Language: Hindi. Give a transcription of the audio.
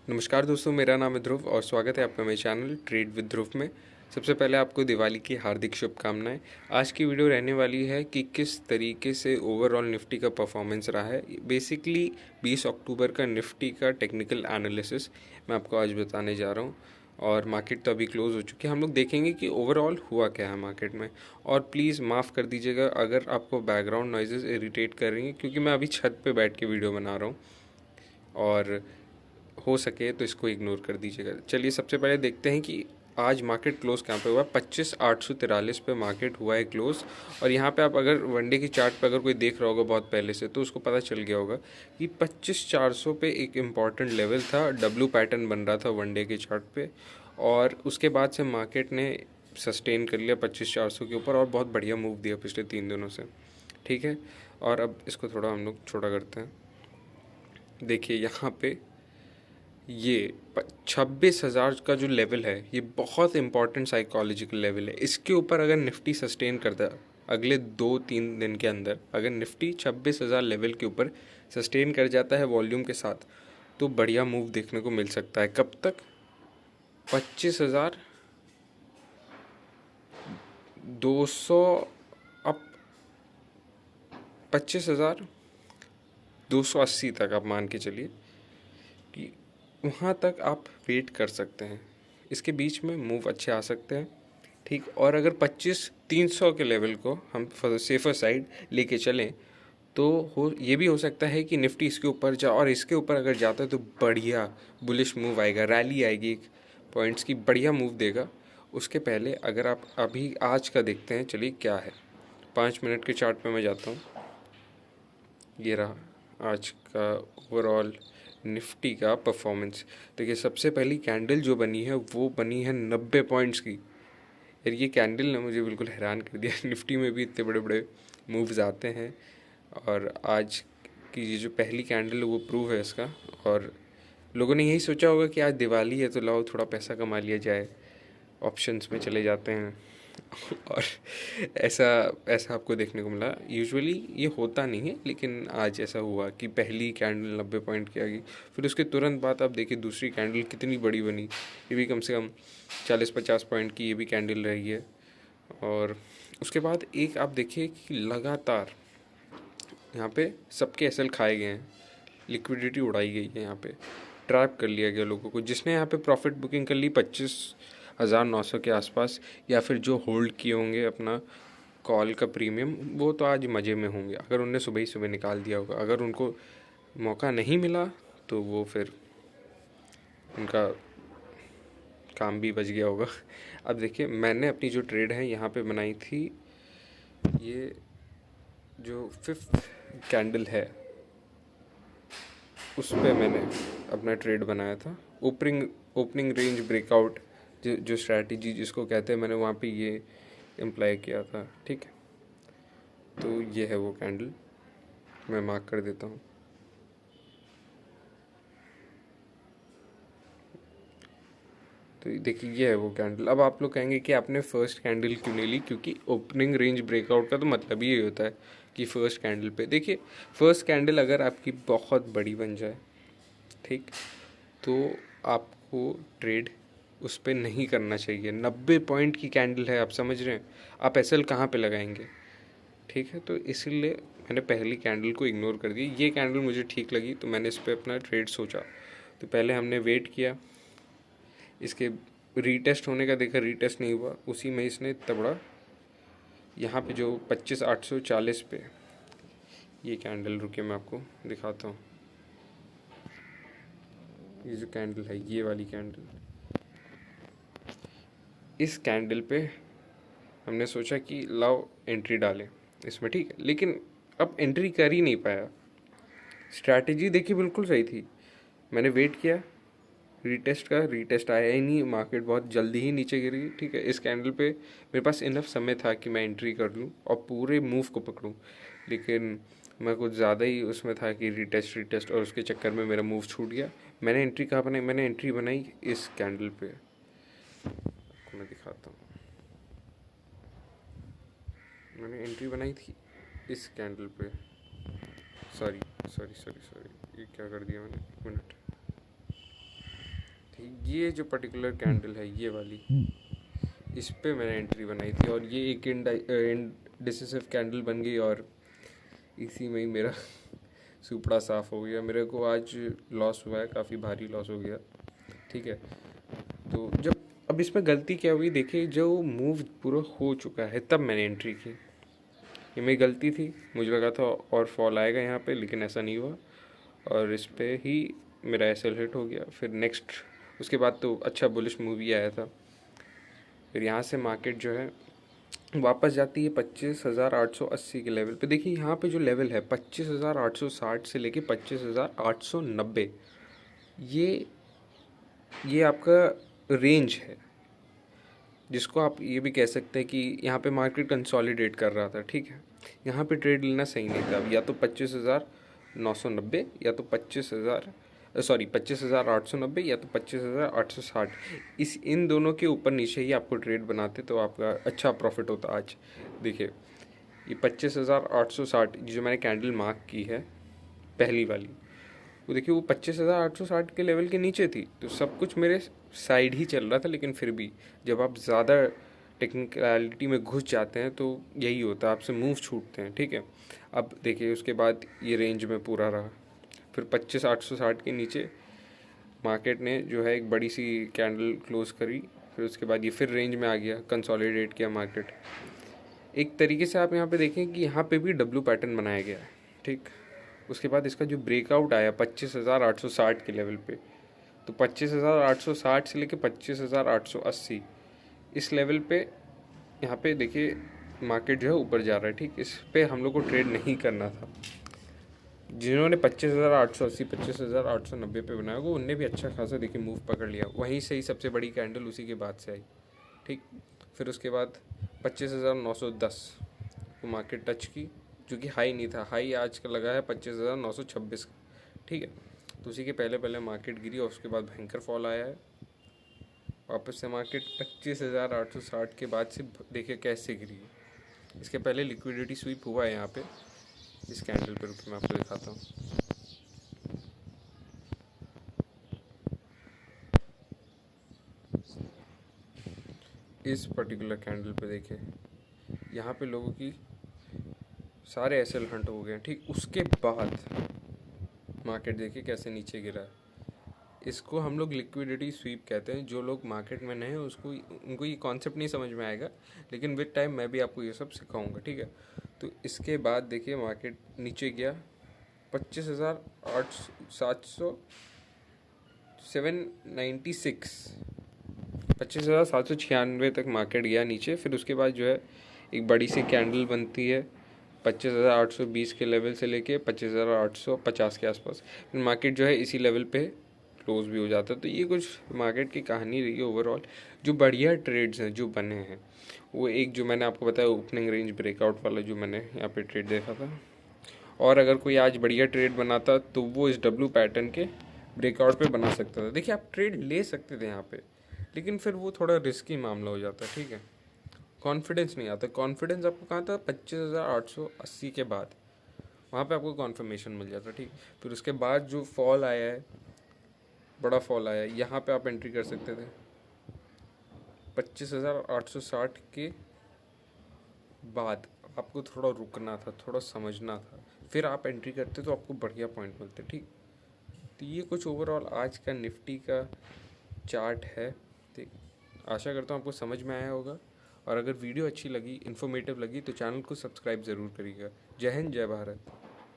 नमस्कार दोस्तों, मेरा नाम है ध्रुव और स्वागत है आपका मेरे चैनल ट्रेड विद ध्रुव में। सबसे पहले आपको दिवाली की हार्दिक शुभकामनाएं। आज की वीडियो रहने वाली है कि किस तरीके से ओवरऑल निफ्टी का परफॉर्मेंस रहा है। बेसिकली 20 अक्टूबर का निफ्टी का टेक्निकल एनालिसिस मैं आपको आज बताने जा रहा हूं। और मार्केट तो अभी क्लोज हो चुकी है। हम लोग देखेंगे कि ओवरऑल हुआ क्या है मार्केट में। और प्लीज़ माफ़ कर दीजिएगा अगर आपको बैकग्राउंड नॉइजेस इरिटेट कर रही हैं, क्योंकि मैं अभी छत पे बैठ के वीडियो बना रहा हूँ और हो सके तो इसको इग्नोर कर दीजिएगा। चलिए सबसे पहले देखते हैं कि आज मार्केट क्लोज कहाँ पे हुआ। 25,843 पे मार्केट हुआ है क्लोज। और यहाँ पे आप अगर वनडे की चार्ट पे अगर कोई देख रहा होगा बहुत पहले से, तो उसको पता चल गया होगा कि 25,400 पे एक इम्पॉर्टेंट लेवल था। डब्ल्यू पैटर्न बन रहा था वनडे के चार्ट पे, और उसके बाद से मार्केट ने सस्टेन कर लिया 25,400 के ऊपर और बहुत बढ़िया मूव दिया पिछले 3 दिनों से। ठीक है, और अब इसको थोड़ा हम लोग छोटा करते हैं। देखिए यहाँ पे ये 26,000 का जो लेवल है, ये बहुत इंपॉर्टेंट साइकोलॉजिकल लेवल है। इसके ऊपर अगर निफ्टी सस्टेन करता है अगले 2-3 दिन के अंदर, अगर निफ्टी 26,000 लेवल के ऊपर सस्टेन कर जाता है वॉल्यूम के साथ, तो बढ़िया मूव देखने को मिल सकता है। कब तक? 25,200 अब 25,280 तक आप मान के चलिए कि वहाँ तक आप वेट कर सकते हैं। इसके बीच में मूव अच्छे आ सकते हैं। ठीक, और अगर 25,300 के लेवल को हम सेफर साइड लेके चलें, तो हो ये भी हो सकता है कि निफ्टी इसके ऊपर जा, और इसके ऊपर अगर जाता है तो बढ़िया बुलिश मूव आएगा, रैली आएगी, एक पॉइंट्स की बढ़िया मूव देगा। उसके पहले अगर आप अभी आज का देखते हैं, चलिए क्या है। 5 मिनट के चार्ट पे मैं जाता हूँ। ये रहा आज का ओवरऑल निफ्टी का परफॉर्मेंस। देखिए सबसे पहली कैंडल जो बनी है वो बनी है 90 पॉइंट्स की। यार ये कैंडल ने मुझे बिल्कुल हैरान कर दिया। निफ्टी में भी इतने बड़े बड़े मूव्स आते हैं, और आज की ये जो पहली कैंडल है वो प्रूव है इसका। और लोगों ने यही सोचा होगा कि आज दिवाली है तो लाओ थोड़ा पैसा कमा लिया जाए, ऑप्शंस में चले जाते हैं। और ऐसा ऐसा आपको देखने को मिला। यूजुअली ये होता नहीं है, लेकिन आज ऐसा हुआ कि पहली कैंडल 90 पॉइंट की आ गई। फिर उसके तुरंत बाद आप देखिए दूसरी कैंडल कितनी बड़ी बनी। ये भी कम से कम 40-50 पॉइंट की ये भी कैंडल रही है। और उसके बाद एक आप देखिए कि लगातार यहाँ पे सबके एसएल खाए गए हैं, लिक्विडिटी उड़ाई गई है। यहाँ पे ट्रैप कर लिया गया लोगों को। जिसने यहाँ पे प्रॉफिट बुकिंग कर ली 25,900 के आसपास, या फिर जो होल्ड किए होंगे अपना कॉल का प्रीमियम, वो तो आज मज़े में होंगे अगर उनने सुबह ही सुबह निकाल दिया होगा। अगर उनको मौका नहीं मिला तो वो फिर उनका काम भी बच गया होगा। अब देखिए मैंने अपनी जो ट्रेड है यहाँ पे बनाई थी, ये जो 5th कैंडल है उस पर मैंने अपना ट्रेड बनाया था। ओपनिंग रेंज ब्रेकआउट जो स्ट्रैटेजी जिसको कहते हैं, मैंने वहाँ पे ये अप्लाई किया था। ठीक है, तो ये है वो कैंडल, मैं मार्क कर देता हूँ। तो देखिए ये है वो कैंडल। अब आप लोग कहेंगे कि आपने फर्स्ट कैंडल क्यों नहीं ली, क्योंकि ओपनिंग रेंज ब्रेकआउट का तो मतलब ही होता है कि फर्स्ट कैंडल पे। देखिए फर्स्ट कैंडल अगर आपकी बहुत बड़ी बन जाए, ठीक, तो आपको ट्रेड उस पर नहीं करना चाहिए। 90 पॉइंट की कैंडल है, आप समझ रहे हैं, आप एसएल कहाँ पे लगाएंगे? ठीक है, तो इसीलिए मैंने पहली कैंडल को इग्नोर कर दिया। ये कैंडल मुझे ठीक लगी तो मैंने इस पर अपना ट्रेड सोचा। तो पहले हमने वेट किया, इसके रीटेस्ट होने का देखा, रीटेस्ट नहीं हुआ, उसी में इसने तबड़ा यहाँ पे जो 25,840 पे ये कैंडल, रुके मैं आपको दिखाता हूँ। ये जो कैंडल है, ये वाली कैंडल, इस कैंडल पे हमने सोचा कि लाओ एंट्री डालें इसमें। ठीक है, लेकिन अब एंट्री कर ही नहीं पाया। स्ट्रैटेजी देखिए बिल्कुल सही थी। मैंने वेट किया रीटेस्ट का, रीटेस्ट आया ही नहीं, मार्केट बहुत जल्दी ही नीचे गिर गई। ठीक है, इस कैंडल पे मेरे पास इनफ समय था कि मैं एंट्री कर लूँ और पूरे मूव को पकड़ूँ, लेकिन मैं कुछ ज़्यादा ही उसमें था कि रीटेस्ट और उसके चक्कर में मेरा मूव छूट गया। मैंने एंट्री कहाँ बनाई? मैंने एंट्री बनाई इस कैंडल पे, आपको मैं दिखाता हूँ। मैंने एंट्री बनाई थी इस कैंडल पे। सॉरी, ये क्या कर दिया मैंने, एक मिनट। ये जो पर्टिकुलर कैंडल है ये वाली, इस पे मैंने एंट्री बनाई थी और ये एक डिसिसिव कैंडल बन गई और इसी में ही मेरा सुपड़ा साफ हो गया। मेरे को आज लॉस हुआ है, काफ़ी भारी लॉस हो गया। ठीक है, तो जब अब इसमें गलती क्या हुई, देखिए जो मूव पूरा हो चुका है तब मैंने एंट्री की, ये मेरी गलती थी। मुझे लगा था और फॉल आएगा यहाँ पे, लेकिन ऐसा नहीं हुआ और इस पे ही मेरा एसएल हिट हो गया। फिर नेक्स्ट उसके बाद तो अच्छा बुलिश मूवी आया था। फिर यहाँ से मार्केट जो है वापस जाती है 25,880 के लेवल पे। देखिए यहाँ पे जो लेवल है 25,860 से लेके 25,890, ये आपका रेंज है, जिसको आप ये भी कह सकते हैं कि यहाँ पे मार्केट कंसोलिडेट कर रहा था। ठीक है, यहाँ पे ट्रेड लेना सही नहीं था। या तो 25,990 या तो 25,890 या तो 25,860, इन दोनों के ऊपर नीचे ही आपको ट्रेड बनाते तो आपका अच्छा प्रॉफिट होता आज। देखिए ये 25,860 जो मैंने कैंडल मार्क की है पहली वाली, वो देखिए वो 25,860 के लेवल के नीचे थी, तो सब कुछ मेरे साइड ही चल रहा था। लेकिन फिर भी जब आप ज़्यादा टेक्निकलिटी में घुस जाते हैं तो यही होता है, आपसे मूव छूटते हैं। ठीक है, अब देखिए उसके बाद ये रेंज में पूरा रहा, फिर 25,860 के नीचे मार्केट ने जो है एक बड़ी सी कैंडल क्लोज करी। फिर उसके बाद ये फिर रेंज में आ गया, कंसोलिडेट किया मार्केट। एक तरीके से आप यहाँ पे देखें कि यहाँ पे भी डब्ल्यू पैटर्न बनाया गया है। ठीक, उसके बाद इसका जो ब्रेकआउट आया 25,860 के लेवल पे, तो 25,860 से लेके 25,880 इस लेवल पे यहाँ पे देखिए मार्केट जो है ऊपर जा रहा है। ठीक, इस पे हम लोग को ट्रेड नहीं करना था। जिन्होंने 25,880 25,890 पे बनाया होगा उनने भी अच्छा खासा देखिए मूव पकड़ लिया। वहीं से ही सबसे बड़ी कैंडल उसी के बाद से आई। ठीक, फिर उसके बाद 25,910 को मार्केट टच की, जो कि हाई नहीं था। हाई आज का लगा है 25,926 का। ठीक है, तो उसी के पहले पहले मार्केट गिरी और उसके बाद भयंकर फॉल आया है। वापस से मार्केट 25,860 के बाद से देखिए कैसे गिरी है। इसके पहले लिक्विडिटी स्वीप हुआ है यहाँ पे, इस कैंडल पे रुके मैं आपको दिखाता हूँ। इस पर्टिकुलर कैंडल पे देखिए यहाँ पे लोगों की सारे एसएल हंट हो गए। ठीक, उसके बाद मार्केट देखिए कैसे नीचे गिरा है। इसको हम लोग लिक्विडिटी स्वीप कहते हैं। जो लोग मार्केट में नए हैं उनको ये कॉन्सेप्ट नहीं समझ में आएगा, लेकिन विद टाइम मैं भी आपको ये सब सिखाऊंगा। ठीक है, तो इसके बाद देखिए मार्केट नीचे गया 25,796 तक मार्केट गया नीचे। फिर उसके बाद जो है एक बड़ी सी कैंडल बनती है 25,820 के लेवल से लेके 25,850 के आसपास। फिर मार्केट जो है इसी लेवल पे क्लोज भी हो जाता है। तो ये कुछ मार्केट की कहानी रही है ओवरऑल। जो बढ़िया ट्रेड्स हैं जो बने हैं, वो एक जो मैंने आपको बताया ओपनिंग रेंज ब्रेकआउट वाला जो मैंने यहाँ पे ट्रेड देखा था, और अगर कोई आज बढ़िया ट्रेड बनाता तो वो इस डब्ल्यू पैटर्न के ब्रेकआउट पे बना सकता था। देखिए आप ट्रेड ले सकते थे यहाँ पे, लेकिन फिर वो थोड़ा रिस्की मामला हो जाता है। ठीक है, कॉन्फिडेंस नहीं आता। कॉन्फिडेंस आपको कहाँ था 25,880 के बाद, वहाँ पे आपको कॉन्फर्मेशन मिल जाता। ठीक, फिर उसके बाद जो फॉल आया है, बड़ा फॉल आया है, यहाँ पे आप एंट्री कर सकते थे 25,860 के बाद। आपको थोड़ा रुकना था, थोड़ा समझना था, फिर आप एंट्री करते तो आपको बढ़िया पॉइंट मिलते। ठीक, तो ये कुछ ओवरऑल आज का निफ्टी का चार्ट है। ठीक, आशा करता हूँ आपको समझ में आया होगा, और अगर वीडियो अच्छी लगी, इन्फॉर्मेटिव लगी तो चैनल को सब्सक्राइब ज़रूर करिएगा। जय हिंद, जय भारत।